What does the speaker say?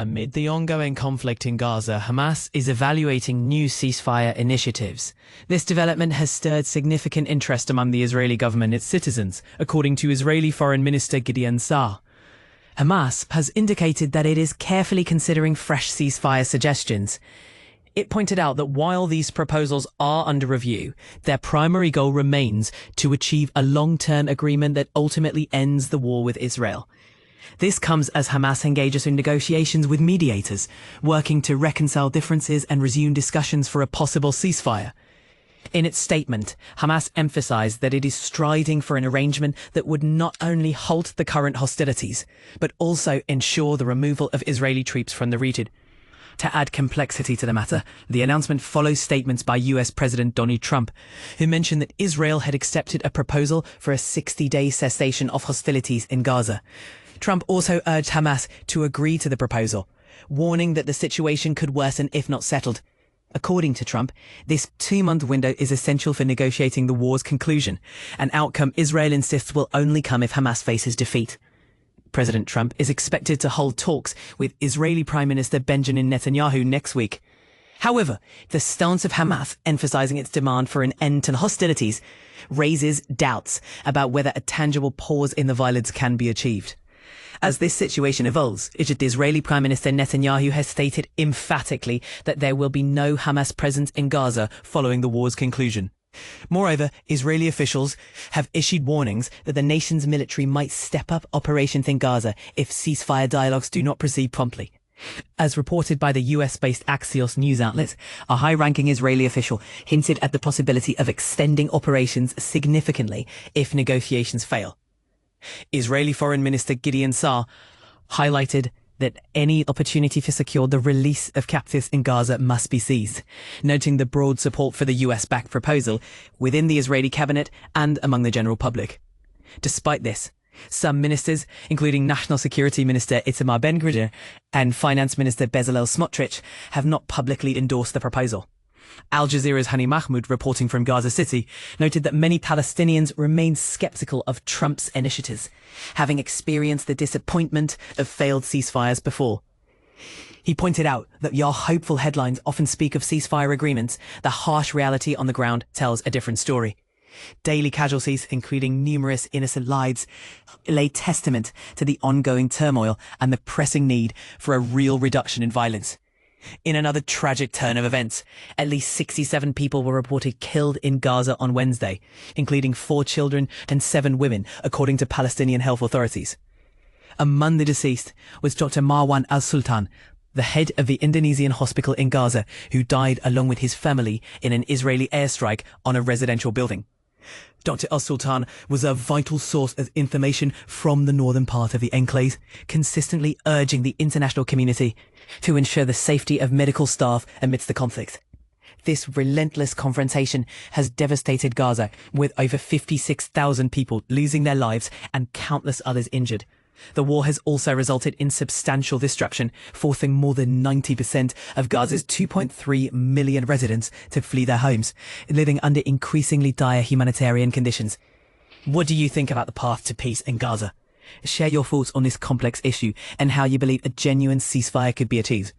Amid the ongoing conflict in Gaza, Hamas is evaluating new ceasefire initiatives. This development has stirred significant interest among the Israeli government and its citizens, according to Israeli Foreign Minister Gideon Saar. Hamas has indicated that it is carefully considering fresh ceasefire suggestions. It pointed out that while these proposals are under review, their primary goal remains to achieve a long-term agreement that ultimately ends the war with Israel. This comes as Hamas engages in negotiations with mediators, working to reconcile differences and resume discussions for a possible ceasefire. In its statement, Hamas emphasized that it is striding for an arrangement that would not only halt the current hostilities, but also ensure the removal of Israeli troops from the region. To add complexity to the matter, the announcement follows statements by US President Donald Trump, who mentioned that Israel had accepted a proposal for a 60-day cessation of hostilities in Gaza. Trump also urged Hamas to agree to the proposal, warning that the situation could worsen if not settled. According to Trump, this 2-month window is essential for negotiating the war's conclusion, an outcome Israel insists will only come if Hamas faces defeat. President Trump is expected to hold talks with Israeli Prime Minister Benjamin Netanyahu next week. However, the stance of Hamas, emphasizing its demand for an end to hostilities, raises doubts about whether a tangible pause in the violence can be achieved. As this situation evolves, Israeli Prime Minister Netanyahu has stated emphatically that there will be no Hamas presence in Gaza following the war's conclusion. Moreover, Israeli officials have issued warnings that the nation's military might step up operations in Gaza if ceasefire dialogues do not proceed promptly. As reported by the US-based Axios news outlet, a high-ranking Israeli official hinted at the possibility of extending operations significantly if negotiations fail. Israeli Foreign Minister Gideon Saar highlighted that any opportunity to secure the release of captives in Gaza must be seized, noting the broad support for the US-backed proposal within the Israeli cabinet and among the general public. Despite this, some ministers, including National Security Minister Itamar Ben-Gvir and Finance Minister Bezalel Smotrich, have not publicly endorsed the proposal. Al Jazeera's Hani Mahmoud, reporting from Gaza City, noted that many Palestinians remain skeptical of Trump's initiatives, having experienced the disappointment of failed ceasefires before. He pointed out that while hopeful headlines often speak of ceasefire agreements, the harsh reality on the ground tells a different story. Daily casualties, including numerous innocent lives, lay testament to the ongoing turmoil and the pressing need for a real reduction in violence. In another tragic turn of events, at least 67 people were reported killed in Gaza on Wednesday, including 4 children and 7 women, according to Palestinian health authorities. Among the deceased was Dr. Marwan al-Sultan, the head of the Indonesian hospital in Gaza, who died along with his family in an Israeli airstrike on a residential building. Dr. al-Sultan was a vital source of information from the northern part of the enclave, consistently urging the international community to ensure the safety of medical staff amidst the conflict. This relentless confrontation has devastated Gaza, with over 56,000 people losing their lives and countless others injured. The war has also resulted in substantial destruction, forcing more than 90% of Gaza's 2.3 million residents to flee their homes, living under increasingly dire humanitarian conditions. What do you think about the path to peace in Gaza? Share your thoughts on this complex issue and how you believe a genuine ceasefire could be achieved.